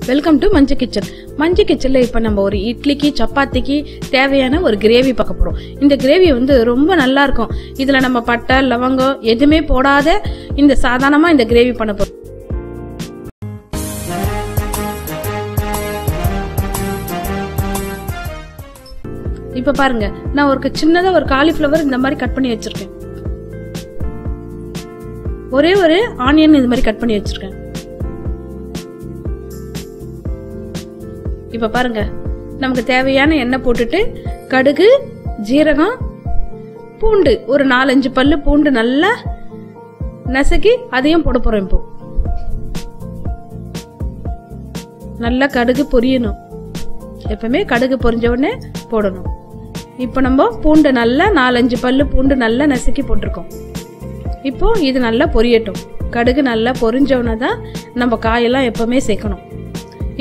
Welcome to Manju kitchen. Manju கிச்சன்ல இப்ப நம்ம ஒரு இட்லிக்கு சப்பாத்திக்கு தேவையான ஒரு கிரேவி பார்க்க போறோம். இந்த கிரேவி வந்து ரொம்ப நல்லா இருக்கும். இதுல நம்ம பட்டை லவங்கம் எதுவுமே போடாத இந்த சாதாரணமா இந்த கிரேவி பண்ண போறோம். இப்ப பாருங்க, நான் ஒரு சின்னதா ஒரு காலிஃபிளவர் இந்த மாதிரி கட் பண்ணி வச்சிருக்கேன். ஒரே ஒரு ஆனியன் இந்த மாதிரி கட் பண்ணி வச்சிருக்கேன். இப்ப பாருங்க, நமக்கு தேவையான எண்ணெய் போட்டுட்டு கடுகு, ஜீரகம், பூண்டு ஒரு 4-5 பல்லு பூண்டு நல்லா நசுக்கி அதையும் போட போறோம். இப்போ நல்லா கடுகு பொரியணும். எப்பவுமே கடுகு பொரிஞ்ச உடனே போடணும். இப்ப நம்ம பூண்டு நல்லா 4-5 பல்லு பூண்டு நல்லா நசுக்கி போட்டிருக்கோம். இப்போ இது நல்லா பொரியட்டும். கடுகு நல்லா பொரிஞ்சவன தான் நம்ம காயெல்லாம் எப்பவுமே சேர்க்கணும்.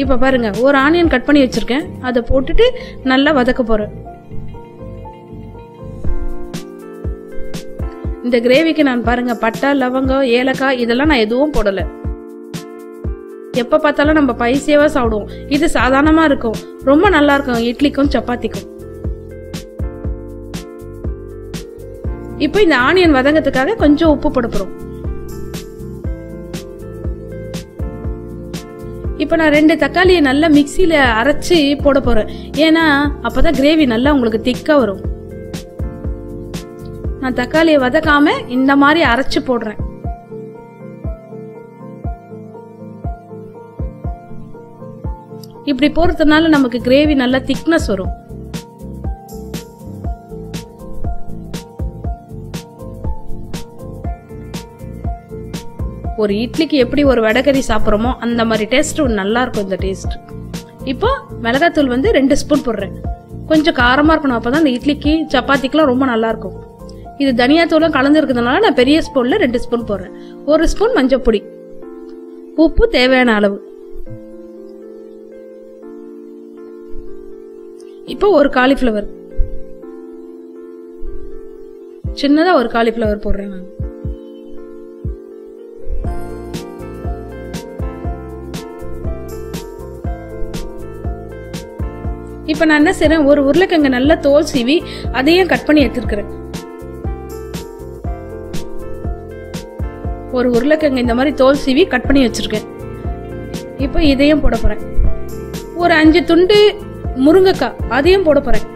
இப்ப பாருங்க, ஒரு ஆனியன் கட் பண்ணி வச்சிருக்கேன். அதை போட்டுட்டு நல்லா வதக்க போறேன். இந்த கிரேவிக்கு நான் பாருங்க பட்டை லவங்கம் ஏலக்காய் இதெல்லாம் நான் எதுவும் போடல. எப்ப பார்த்தாலும் நம்ம பைசேவா சாப்பிடுவோம். இது சாதாரணமா இருக்கும், ரொம்ப நல்லா இருக்கும் இட்லிக்கும் சப்பாத்திக்கும். இப்போ இந்த ஆனியன் வதங்கத்துக்காக கொஞ்சம் உப்பு போட போறோம். இப்ப நான் 2 தக்காளியை நல்லா மிக்சியில அரைச்சு போட போறேன். ஏன்னா அப்பதான் கிரேவி நல்லா உங்களுக்கு திக்கா வரும். நான் தக்காளியை வதக்காம இந்த மாதிரி அரைச்சு போடுறேன். இப்படி போறதுனால நமக்கு கிரேவி நல்லா திக்னஸ் வரும். ஒரு இட்லிக்கு எப்படி ஒரு வடகறி சாப்பிட்றோமோ அந்த மாதிரி டேஸ்ட் நல்லா இருக்கும் இந்த டேஸ்ட். இப்போ மிளகாத்தூள் வந்து 2 ஸ்பூன் போடுறேன். கொஞ்சம் காரமா இருக்கணும், அப்பதான் இந்த இட்லிக்கு சப்பாத்திக்குலாம் ரொம்ப நல்லா இருக்கும். இது தனியாத்தூளும் கலந்து இருக்கிறதுனால நான் பெரிய ஸ்பூன்ல 2 ஸ்பூன் போடுறேன். 1 ஸ்பூன் மஞ்சள் பொடி, உப்பு தேவையான அளவு. இப்போ ஒரு காலிஃபிளவர், சின்னதா ஒரு காலிஃபிளவர் போடுறேன் நான். இப்ப நான் என்ன செய்றேன், ஒரு உருளைக்கிழங்கு நல்லா தோல் சீவி அதையும் கட் பண்ணி எடுத்துக்கிறேன். ஒரு உருளைக்கிழங்கு இந்த மாதிரி தோல் சீவி கட் பண்ணி வச்சிருக்கேன். இப்போ இதையும் போட போறேன். ஒரு 5 துண்டு முருங்கைக்காய் அதையும் போட போறேன்.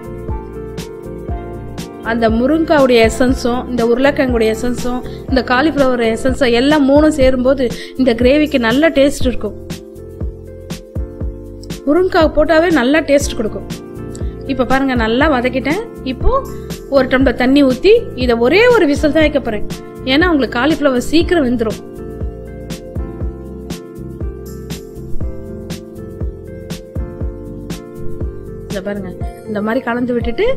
அந்த முருங்கைக்காவுடைய எசன்ஸும் இந்த உருளைக்கிழங்குடைய எசன்ஸும் இந்த காலிஃபிளவர் எசன்ஸும் எல்லாம் 3 சேரும்போது இந்த கிரேவிக்கு நல்ல டேஸ்ட் இருக்கும். முருங்கைக்காய் போட்டாவே நல்லா டேஸ்ட் கொடுக்கும். இப்ப பாருங்க, நல்லா வதக்கிட்டேன். இப்போ ஒரு டம்ளர் தண்ணி ஊத்தி இதை ஒரே ஒரு விசில் தான் வைக்க போறேன். ஏன்னா உங்களுக்கு காலிஃபிளவர் சீக்கிரம் வெந்துடும். இத பாருங்க, இந்த மாதிரி கலந்து விட்டுட்டு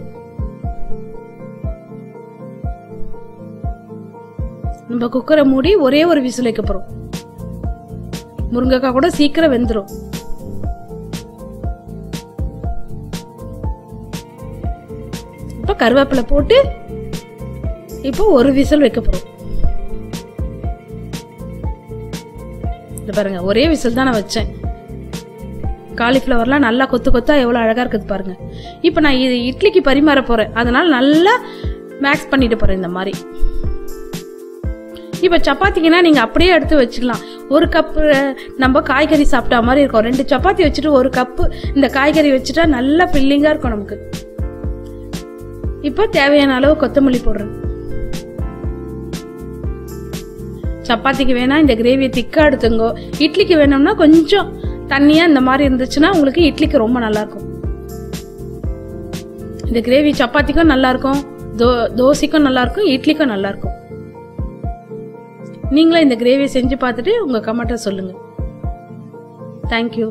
நம்ம குக்கரை மூடி ஒரே ஒரு விசில் வைக்க போறோம். முருங்கைக்காய் கூட சீக்கிரம் வெந்துடும். கருவேப்பிலை போட்டு இப்போ ஒரு விசில் வைக்க போறோம். பாருங்க, ஒரே விசில் தான் நான் வச்சேன். காலிஃபிளவர்லாம் நல்லா கொத்து கொத்தா எவ்வளவு அழகா இருக்குது பாருங்க. இப்ப நான் இது இட்லிக்கு பரிமாற போறேன், அதனால நல்லா மேக்ஸ் பண்ணிட்டு போறேன் இந்த மாதிரி. இப்ப சப்பாத்திக்குன்னா நீங்க அப்படியே எடுத்து வச்சுக்கலாம். ஒரு கப்பு நம்ம காய்கறி சாப்பிட்டா மாதிரி இருக்கும். 2 சப்பாத்தி வச்சுட்டு 1 கப்பு இந்த காய்கறி வச்சுட்டா நல்லா ஃபில்லிங்கா இருக்கும் நமக்கு. இப்போ தேவையான அளவு கொத்தமல்லி போடுறேன். சப்பாத்திக்கு வேணா இந்த கிரேவியை திக்கா எடுத்துங்கோ. இட்லிக்கு வேணும்னா கொஞ்சம் தண்ணியா இந்த மாதிரி இருந்துச்சுன்னா உங்களுக்கு இட்லிக்கு ரொம்ப நல்லா இருக்கும். இந்த கிரேவி சப்பாத்திக்கும் நல்லா இருக்கும், தோசைக்கும் நல்லா இருக்கும், இட்லிக்கும் நல்லா இருக்கும். நீங்களும் இந்த கிரேவியை செஞ்சு பார்த்துட்டு உங்க கமெண்ட்டை சொல்லுங்க. தேங்க்யூ.